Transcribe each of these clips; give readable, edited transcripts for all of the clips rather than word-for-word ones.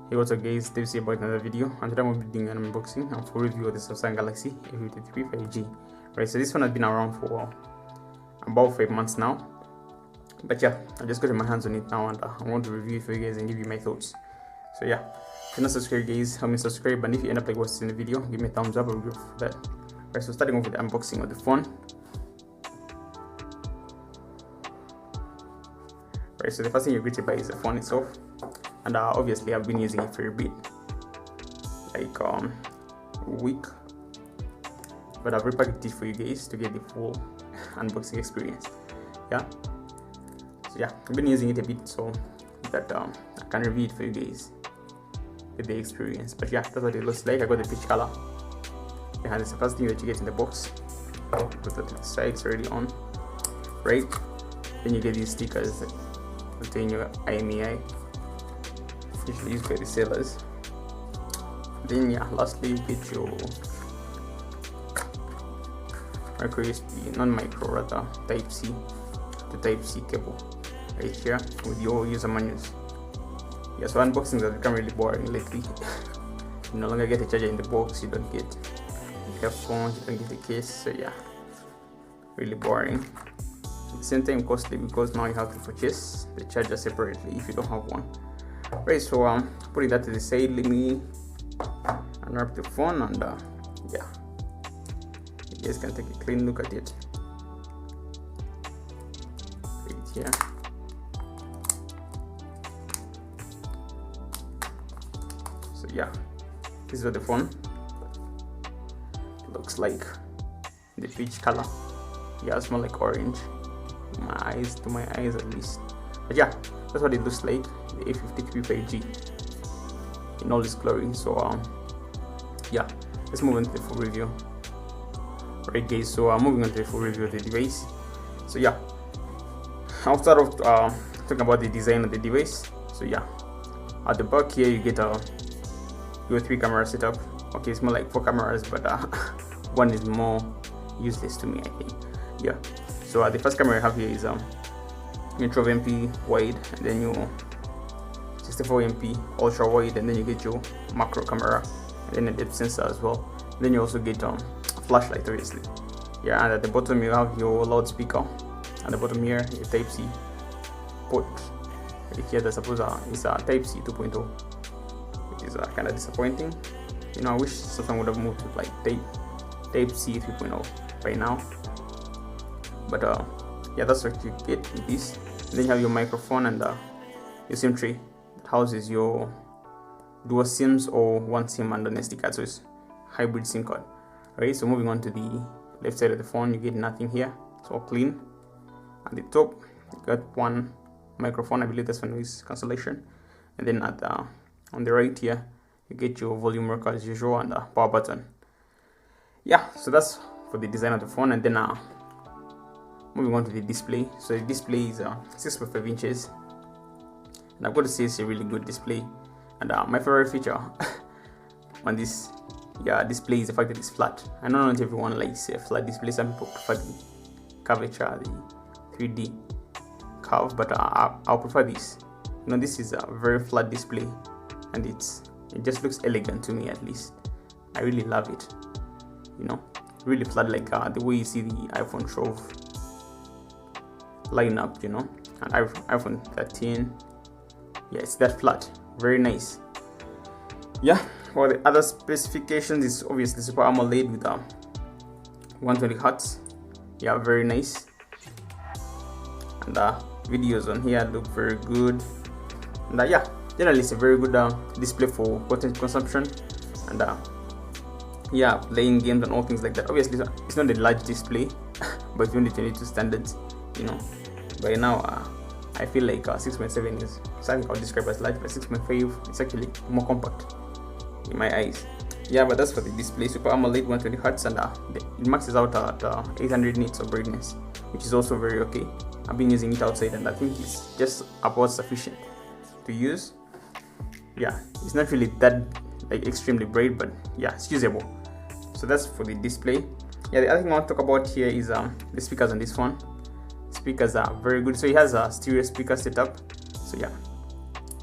Hey, what's up guys, Dave here about another video, and today I'm going to be doing an unboxing and full review of the Samsung Galaxy a53 5G. Right, so this one has been around for about 5 months now, but yeah, I just got my hands on it now, and I want to review it for you guys and give you my thoughts. So yeah, if you're not subscribed guys, help me subscribe, and if you end up like what's in the video, give me a thumbs up. I'll go for that. Right, so starting off with the unboxing of the phone. Right, so the first thing you're greeted by is the phone itself, and obviously I've been using it for a bit, like a week, but I've repackaged it for you guys to get the full unboxing experience. Yeah, so yeah, I've been using it a bit so that I can review it for you guys, get the experience. But yeah, that's what it looks like. I got the peach color. Yeah, that's the first thing that you get in the box. Put that to the side, it's already on. Right, then you get these stickers that contain your IMEI, usually used by the sellers. Then yeah, lastly you get your micro USB, non-micro rather, type C to type C cable right here with your user manuals. Yeah, so unboxings have become really boring lately. You no longer get a charger in the box, you don't get headphones, you don't get the case, so yeah, really boring. At the same time costly, because now you have to purchase the charger separately if you don't have one. Right, so putting that to the side, let me unwrap the phone, and yeah, you guys can take a clean look at it right here. So yeah, this is what the phone looks like, the peach color. Yeah, it smells like orange to my eyes at least. But yeah, that's what it looks like, the a53 5G in all its glory. So yeah, let's move on to the full review. Right guys, so moving on to the full review of the device. So yeah, I'll start off talking about the design of the device. So yeah, at the back here you get your 3 camera setup. Okay, it's more like 4 cameras, but one is more useless to me, I think. Yeah, so the first camera I have here is your 12MP wide, and then your 64MP ultra wide, and then you get your macro camera, and then a depth sensor as well. Then you also get a flashlight, obviously. Yeah, and at the bottom you have your loudspeaker. At the bottom here, your Type C port. Right here, that's supposed is a Type C 2.0, which is kind of disappointing. You know, I wish Samsung would have moved to like Type C 3.0 by now. But yeah, that's what you get with this. And then you have your microphone and your SIM tray that houses your dual SIMs or one SIM and an SD card, so it's hybrid SIM card. Right, so moving on to the left side of the phone, you get nothing here, it's all clean. At the top you got one microphone, I believe that's for noise cancellation, and then at on the right here you get your volume rocker as usual and a power button. Yeah, so that's for the design of the phone. And then moving on to the display. So the display is 6.5 inches, and I've got to say it's a really good display. And my favorite feature on this display is the fact that it's flat. I know not everyone likes a flat display. Some people prefer the curvature, the 3D curve, but I'll prefer this. You know, this is a very flat display, and it just looks elegant to me, at least. I really love it. You know, really flat, like the way you see the iPhone 12 lineup, you know, and iPhone 13. Yeah, it's that flat, very nice. Yeah, for the other specifications, is obviously Super AMOLED with 120 Hz. Yeah, very nice. And videos on here look very good. And yeah, generally it's a very good display for content consumption, and yeah, playing games and all things like that. Obviously it's not a large display but 2022 standards, you know, by now I feel like 6.7 is something I'll describe as large, but 6.5 is actually more compact in my eyes. Yeah, but that's for the display. Super AMOLED 120 Hz, and it maxes out at 800 nits of brightness, which is also very okay. I've been using it outside, and I think it's just about sufficient to use. Yeah, it's not really that like extremely bright, but yeah, it's usable. So that's for the display. Yeah, the other thing I want to talk about here is the speakers on this phone. Speakers are very good. So it has a stereo speaker setup. So yeah,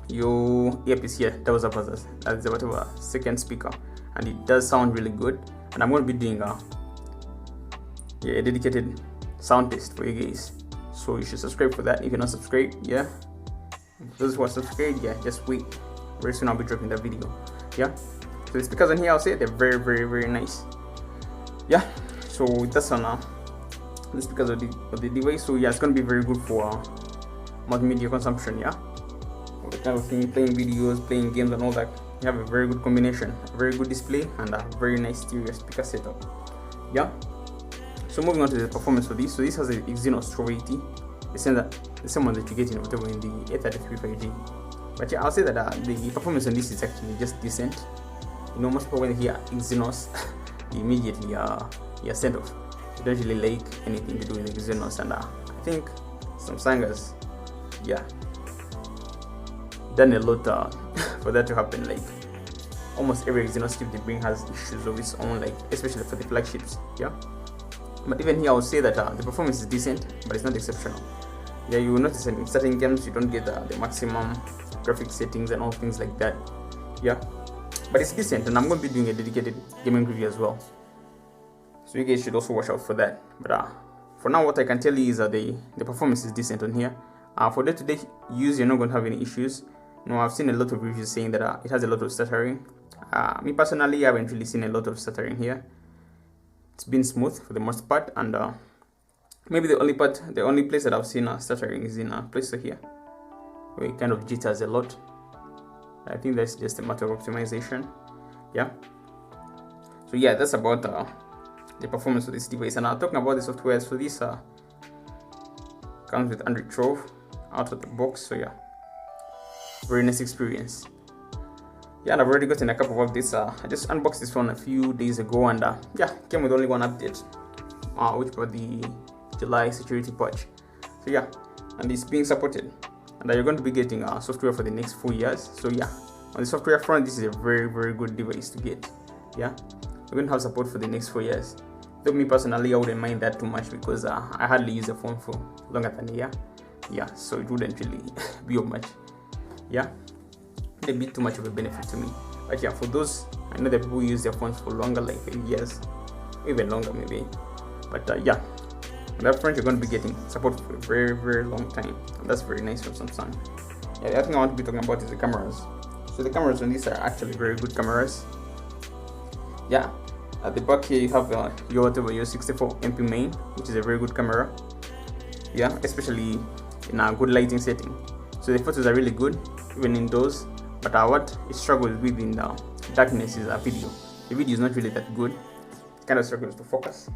your earpiece here tells up as a second speaker, and it does sound really good. And I'm going to be doing a dedicated sound test for you guys, so you should subscribe for that if you're not subscribed. Yeah, those who are subscribed, yeah, just wait, very soon I'll be dropping that video. Yeah, so the speakers on here, I'll say they're very nice. Yeah, so that's on the speakers of the device. So yeah, it's going to be very good for multimedia consumption. Yeah, the kind of thing, playing videos, playing games and all that. You have a very good combination, a very good display, and a very nice stereo speaker setup. Yeah, so moving on to the performance for this. So this has a Exynos 1280, the same one that you get in whatever in the a53 5G. But yeah, I'll say that the performance on this is actually just decent. You know, most people when they hear Exynos immediately you're sent off. You don't really like anything to do with Exynos, and I think Samsung has done a lot for that to happen. Like almost every Exynos chip they bring has issues of its own, like especially for the flagships. Yeah, but even here I would say that the performance is decent, but it's not exceptional. Yeah, you will notice in certain games you don't get the maximum graphics settings and all things like that. Yeah, but it's decent, and I'm going to be doing a dedicated gaming review as well, so you guys should also watch out for that. But for now, what I can tell you is that the performance is decent on here. For day-to-day use, you're not going to have any issues. You know, I've seen a lot of reviews saying that it has a lot of stuttering. Me personally, I haven't really seen a lot of stuttering here. It's been smooth for the most part, and maybe the only place that I've seen stuttering is in Play Store here, where it kind of jitters a lot. I think that's just a matter of optimization. Yeah, so yeah, that's about the performance of this device. And talking about the software, so this comes with Android 12 out of the box. So yeah, very nice experience. Yeah, and I've already gotten a couple of updates. I just unboxed this one a few days ago, and yeah, came with only one update, which was the July security patch. So yeah, and it's being supported, and you're going to be getting software for the next 4 years. So yeah, on the software front, this is a very good device to get. Yeah, we're going to have support for the next 4 years. Though me personally, I wouldn't mind that too much, because I hardly use a phone for longer than a year. Yeah, so it wouldn't really be of much. Yeah, a bit too much of a benefit to me. But yeah, for those, I know that people use their phones for longer, like 8 years, even longer maybe. But yeah, on that front, you're going to be getting support for a very long time, and that's very nice from Samsung. Yeah, the other thing I want to be talking about is the cameras. So the cameras on these are actually very good cameras. Yeah, at the back here you have your 64MP main, which is a very good camera. Yeah, especially in a good lighting setting. So the photos are really good even indoors. But what it struggles with in the darkness is video. The video is not really that good. It kind of struggles to focus,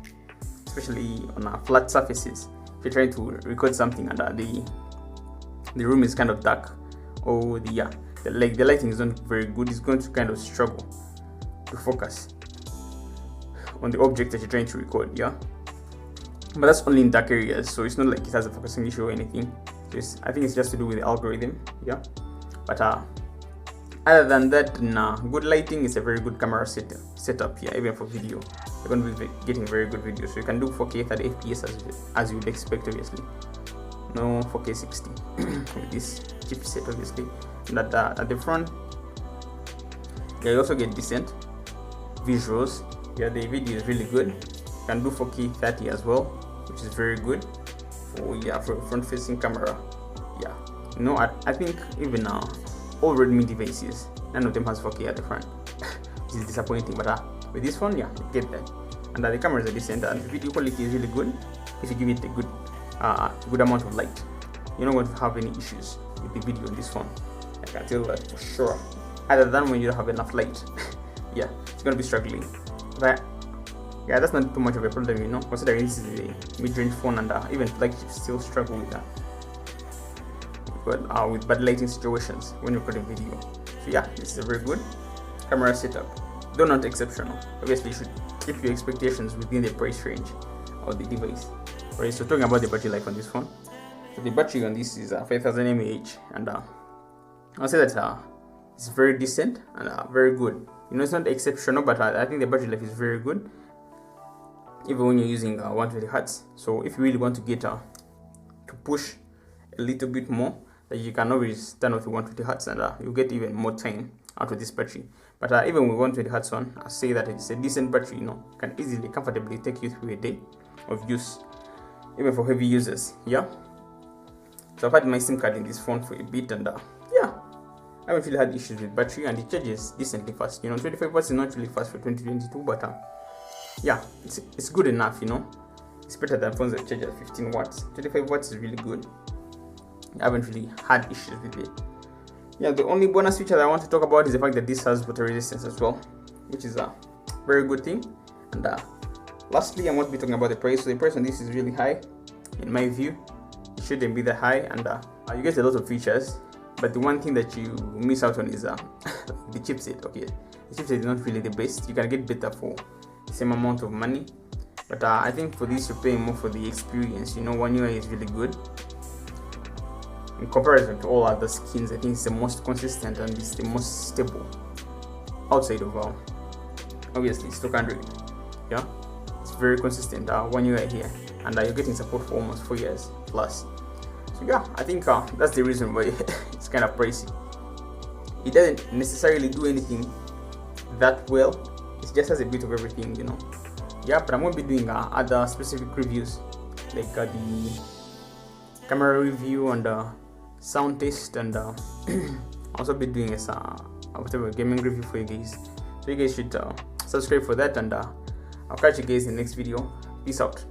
especially on flat surfaces. If you're trying to record something and the room is kind of dark, or the lighting is not very good, it's going to kind of struggle to focus on the object that you're trying to record. Yeah, but that's only in dark areas, so it's not like it has a focusing issue or anything. I think it's just to do with the algorithm. Yeah, but other than that, good lighting is a very good camera setup here. Even for video, you're going to be getting very good video, so you can do 4K 30 FPS as you would expect, obviously. No 4K 60 with this chipset, obviously. And at the front, yeah, you also get decent visuals. Yeah, the video is really good. You can do 4K 30 as well, which is very good for a front-facing camera. Yeah, you know, I think even all Redmi devices, none of them has 4K at the front, which is disappointing. But with this one, yeah, you get that. And the cameras are decent, and the video quality is really good. If you give it a good amount of light, you're not going to have any issues with the video on this phone. I can tell that for sure. Other than when you don't have enough light, yeah, it's going to be struggling. But yeah, that's not too much of a problem, you know, considering this is a mid-range phone, and even flagships still struggle with that. But with bad lighting situations when recording video. So yeah, this is a very good camera setup, though not exceptional. Obviously, you should keep your expectations within the price range of the device. Alright, so talking about the battery life on this phone. So the battery on this is 5000 mAh, and I'll say that it's very decent and very good. You know, it's not exceptional, but I think the battery life is very good, even when you're using 120 Hz. So if you really want to get to push a little bit more, that you can always turn off the 120 hertz, and you'll get even more time out of this battery. But even with 120 hertz on, I say that it's a decent battery, can easily, comfortably take you through a day of use, even for heavy users. Yeah. So I've had my SIM card in this phone for a bit, and yeah, I haven't really had issues with battery, and it charges decently fast. 25 watts is not really fast for 2022, but yeah, it's good enough. It's better than phones that charge at 15 watts. 25 watts is really good. I haven't really had issues with it. Yeah, the only bonus feature that I want to talk about is the fact that this has water resistance as well, which is a very good thing. And lastly, I want to be talking about the price. So the price on this is really high, in my view. It shouldn't be that high, and you get a lot of features, but the one thing that you miss out on is the chipset. Okay, the chipset is not really the best. You can get better for the same amount of money, but I think for this you're paying more for the experience. One UI is really good in comparison to all other skins. I think it's the most consistent and it's the most stable outside of obviously stock Android. Yeah, it's very consistent. One UI here, and you're getting support for almost 4 years plus. So yeah, I think that's the reason why it's kind of pricey. It doesn't necessarily do anything that well. It just has a bit of everything, Yeah, but I'm going to be doing other specific reviews, like the camera review and sound test, and also be doing whatever gaming review for you guys. So you guys should subscribe for that, and I'll catch you guys in the next video. Peace out.